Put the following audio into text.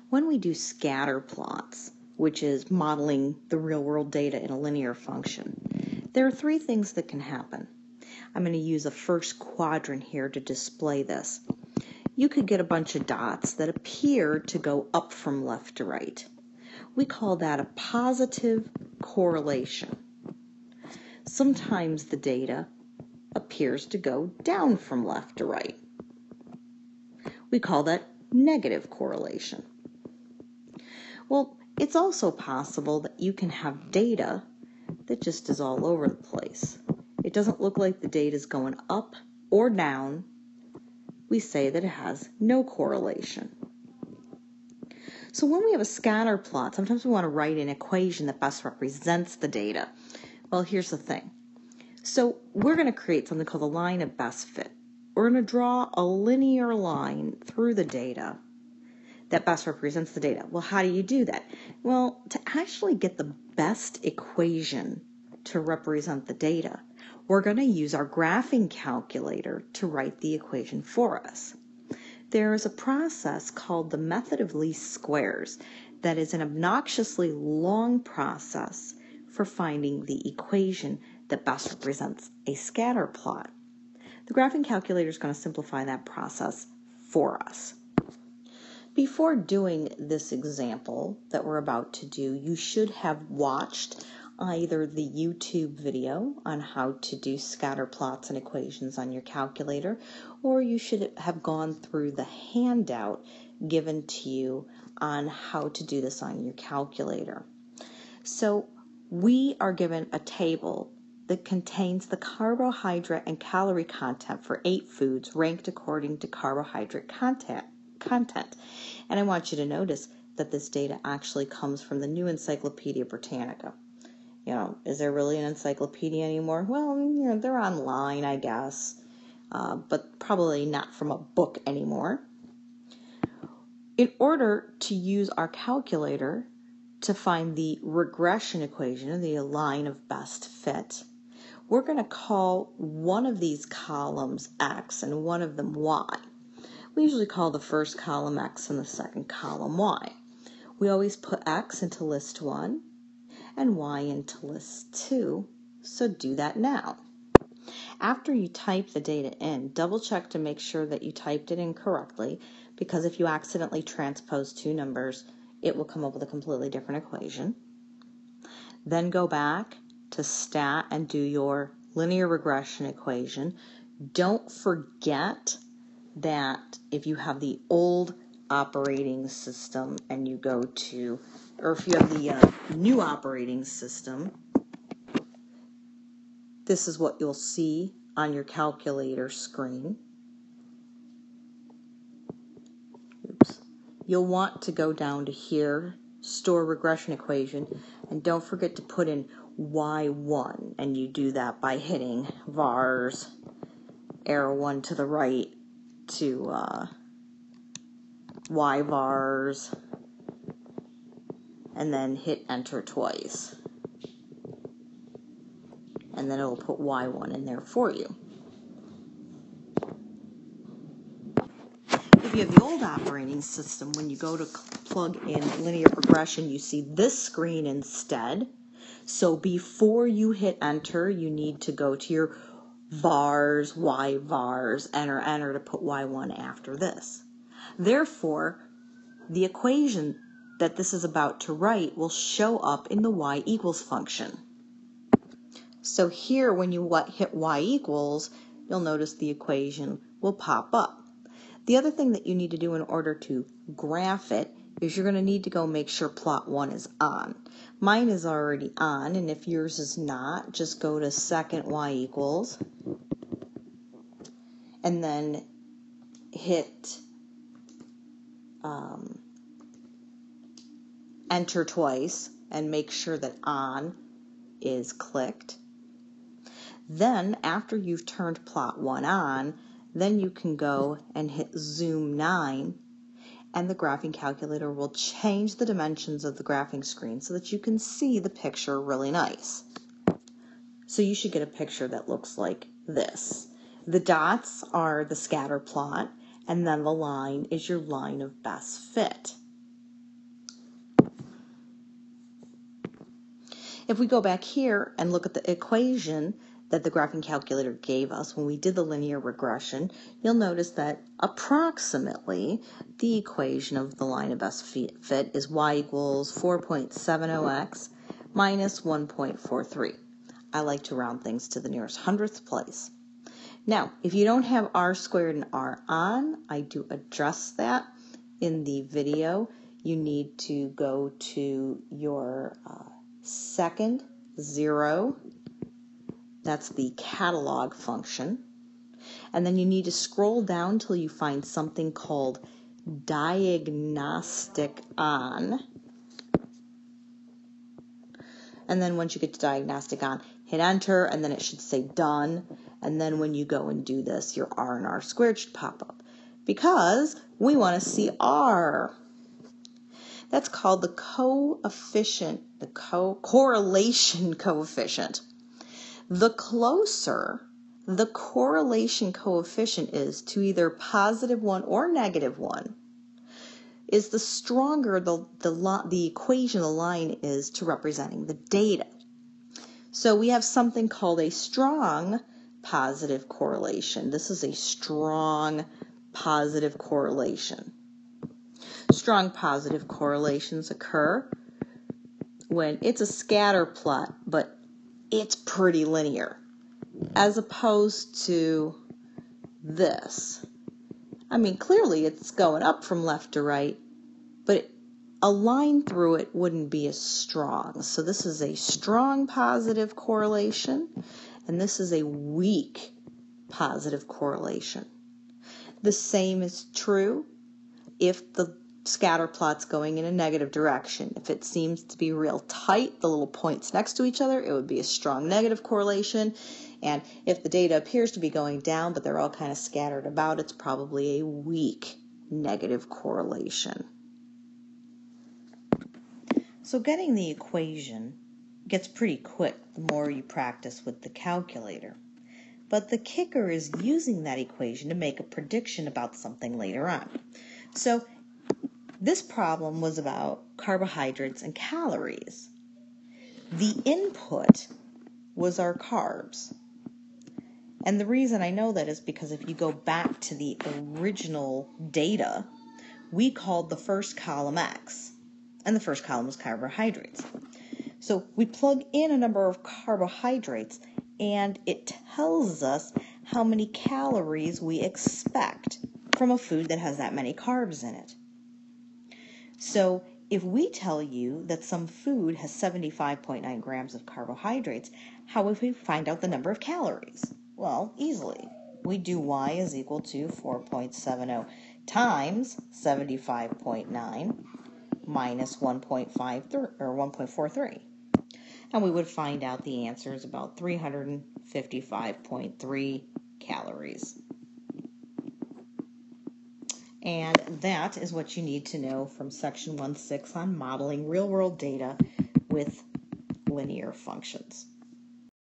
When we do scatter plots, which is modeling the real-world data in a linear function, there are three things that can happen. I'm going to use a first quadrant here to display this. You could get a bunch of dots that appear to go up from left to right. We call that a positive correlation. Sometimes the data appears to go down from left to right. We call that negative correlation. Well, it's also possible that you can have data that just is all over the place. It doesn't look like the data is going up or down. We say that it has no correlation. So when we have a scatter plot, sometimes we want to write an equation that best represents the data. Well, here's the thing. So we're going to create something called a line of best fit. We're going to draw a linear line through the data that best represents the data. Well, how do you do that? Well, to actually get the best equation to represent the data, we're going to use our graphing calculator to write the equation for us. There is a process called the method of least squares that is an obnoxiously long process for finding the equation that best represents a scatter plot. The graphing calculator is going to simplify that process for us. Before doing this example that we're about to do, you should have watched either the YouTube video on how to do scatter plots and equations on your calculator, or you should have gone through the handout given to you on how to do this on your calculator. So we are given a table that contains the carbohydrate and calorie content for 8 foods ranked according to carbohydrate content. And I want you to notice that this data actually comes from the new Encyclopedia Britannica. You know, is there really an encyclopedia anymore? Well, you know, they're online, I guess, but probably not from a book anymore. In order to use our calculator to find the regression equation, the line of best fit, we're going to call one of these columns X and one of them Y. We usually call the first column X and the second column Y. We always put X into list 1 and Y into list 2, so do that now. After you type the data in, double check to make sure that you typed it in correctly, because if you accidentally transpose two numbers, it will come up with a completely different equation. Then go back to stat and do your linear regression equation. Don't forget that if you have the old operating system and you go to, or if you have the new operating system, this is what you'll see on your calculator screen. Oops. You'll want to go down to here, store regression equation, and don't forget to put in Y1, and you do that by hitting vars, arrow 1 to the right to Y vars, and then hit enter twice. And then it'll put Y1 in there for you. If you have the old operating system, when you go to plug in linear regression, you see this screen instead. So before you hit enter, you need to go to your vars, Y vars, enter to put Y1 after this. Therefore, the equation that this is about to write will show up in the Y equals function. So here, when you hit Y equals, you'll notice the equation will pop up. The other thing that you need to do in order to graph it is you're going to need to go make sure plot 1 is on. Mine is already on, and if yours is not, just go to second Y equals, and then hit enter twice, and make sure that on is clicked. Then, after you've turned plot 1 on, then you can go and hit zoom 9, and the graphing calculator will change the dimensions of the graphing screen so that you can see the picture really nice. So you should get a picture that looks like this. The dots are the scatter plot, and then the line is your line of best fit. If we go back here and look at the equation that the graphing calculator gave us when we did the linear regression, you'll notice that approximately the equation of the line of best fit is y equals 4.70x minus 1.43. I like to round things to the nearest hundredth place. Now, if you don't have r squared and r on, I do address that in the video. You need to go to your second 0. That's the catalog function. And then you need to scroll down till you find something called diagnostic on. And then once you get to diagnostic on, hit enter, and then it should say done. And then when you go and do this, your r and r squared should pop up, because we want to see r. That's called the coefficient, the correlation coefficient. The closer the correlation coefficient is to either +1 or -1, is the stronger the equation, the line is to representing the data. So we have something called a strong positive correlation. This is a strong positive correlation. Strong positive correlations occur when it's a scatter plot, but it's pretty linear, as opposed to this. I mean, clearly it's going up from left to right, but a line through it wouldn't be as strong. So this is a strong positive correlation, and this is a weak positive correlation. The same is true if the scatter plot's going in a negative direction. If it seems to be real tight, the little points next to each other, it would be a strong negative correlation. And if the data appears to be going down, but they're all kind of scattered about, it's probably a weak negative correlation. So getting the equation gets pretty quick the more you practice with the calculator. But the kicker is using that equation to make a prediction about something later on. So this problem was about carbohydrates and calories. The input was our carbs. And the reason I know that is because if you go back to the original data, we called the first column X, and the first column was carbohydrates. So we plug in a number of carbohydrates, and it tells us how many calories we expect from a food that has that many carbs in it. So if we tell you that some food has 75.9 grams of carbohydrates, how would we find out the number of calories? Well, easily. We do y is equal to 4.70 times 75.9 minus 1.43. And we would find out the answer is about 355.3 calories. And that is what you need to know from section 1.6 on modeling real-world data with linear functions.